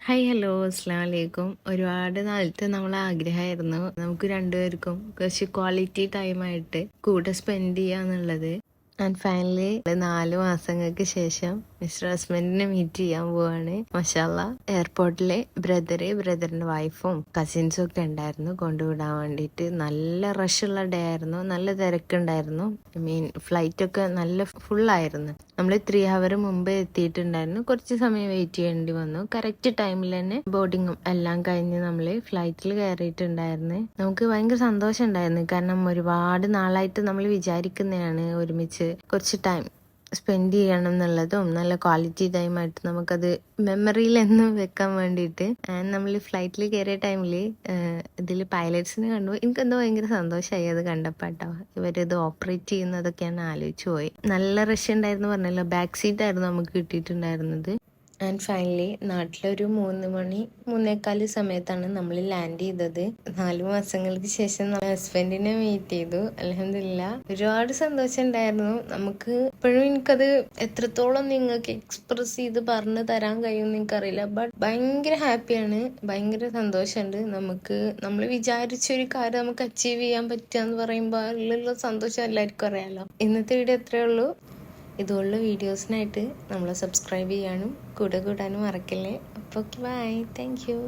Hi hello അസ്സാം വലൈക്കും. ഒരുപാട് നാളത്തെ നമ്മളെ ആഗ്രഹമായിരുന്നു നമുക്ക് രണ്ടുപേർക്കും കുറച്ച് ക്വാളിറ്റി ടൈമായിട്ട് കൂടെ സ്പെൻഡ് ചെയ്യാന്നുള്ളത്. ആൻഡ് ഫൈനലി 4 മാസങ്ങൾക്ക് ശേഷം മിസ്റ്റർ ഹസ്ബൻഡിനെ മീറ്റ് ചെയ്യാൻ പോവാണ്. മാഷാഅല്ലാ. എയർപോർട്ടിലെ ബ്രദറിന്റെ വൈഫും കസിൻസും ഒക്കെ ഉണ്ടായിരുന്നു കൊണ്ടുവിടാൻ വേണ്ടിയിട്ട്. നല്ല റഷുള്ള ഡേ ആയിരുന്നു, നല്ല തിരക്കുണ്ടായിരുന്നു. ഫ്ലൈറ്റ് ഒക്കെ നല്ല ഫുള്ളായിരുന്നു. നമ്മൾ 3 hour മുമ്പ് എത്തിയിട്ടുണ്ടായിരുന്നു. കുറച്ച് സമയം വെയിറ്റ് ചെയ്യേണ്ടി വന്നു. കറക്റ്റ് ടൈമിൽ തന്നെ ബോർഡിങ്ങും എല്ലാം കഴിഞ്ഞ് നമ്മൾ ഫ്ലൈറ്റിൽ കയറിയിട്ടുണ്ടായിരുന്നു. നമുക്ക് ഭയങ്കര സന്തോഷം ഉണ്ടായിരുന്നു. കാരണം ഒരുപാട് നാളായിട്ട് നമ്മൾ വിചാരിക്കുന്നതാണ് ഒരുമിച്ച് കുറച്ച് ടൈം സ്പെൻഡ് ചെയ്യണം എന്നുള്ളതും നല്ല ക്വാളിറ്റി ടൈമായിട്ട് നമുക്കത് മെമ്മറിയിൽ എന്നും വെക്കാൻ വേണ്ടിയിട്ട്. നമ്മൾ ഫ്ലൈറ്റിൽ കയറിയ ടൈമിൽ ഇതിൽ പൈലറ്റ്സിനെ കണ്ടു. എനിക്കെന്തോ ഭയങ്കര സന്തോഷമായി അത് കണ്ടപ്പോൾ കേട്ടോ. ഇവരിത് ഓപ്പറേറ്റ് ചെയ്യുന്നതൊക്കെയാണ് ആലോചിച്ചു പോയി. നല്ല റഷ് ഉണ്ടായിരുന്നു പറഞ്ഞല്ലോ. ബാക്ക് സീറ്റ് ആയിരുന്നു നമുക്ക് കിട്ടിയിട്ടുണ്ടായിരുന്നത്. ആൻഡ് ഫൈനലി നാട്ടിലൊരു 3 മണി 3:15 സമയത്താണ് നമ്മൾ ലാൻഡ് ചെയ്തത്. 4 മാസങ്ങൾക്ക് ശേഷം ഹസ്ബൻഡിനെ മീറ്റ് ചെയ്തു. അൽഹംദുലില്ലാ. ഒരുപാട് സന്തോഷം ഉണ്ടായിരുന്നു. നമുക്ക് ഇപ്പോഴും എനിക്കത് എത്രത്തോളം നിങ്ങൾക്ക് എക്സ്പ്രസ് ചെയ്ത് പറഞ്ഞു തരാൻ കഴിയുമെന്ന് എനിക്കറിയില്ല. ബട്ട് ഭയങ്കര ഹാപ്പിയാണ്, ഭയങ്കര സന്തോഷമുണ്ട്. നമ്മൾ വിചാരിച്ചൊരു കാര്യം നമുക്ക് അച്ചീവ് ചെയ്യാൻ പറ്റുക എന്ന് പറയുമ്പോൾ അതിലുള്ള സന്തോഷം എല്ലാവർക്കും അറിയാലോ. ഇന്നത്തെ വീഡിയോ എത്രയേ ഉള്ളൂ. ഇതുപോലുള്ള വീഡിയോസിനായിട്ട് നമ്മളെ സബ്സ്ക്രൈബ് ചെയ്യാനും കൂടെ കൂടാനും മറക്കല്ലേ. അപ്പോൾ ബൈ, താങ്ക് യു.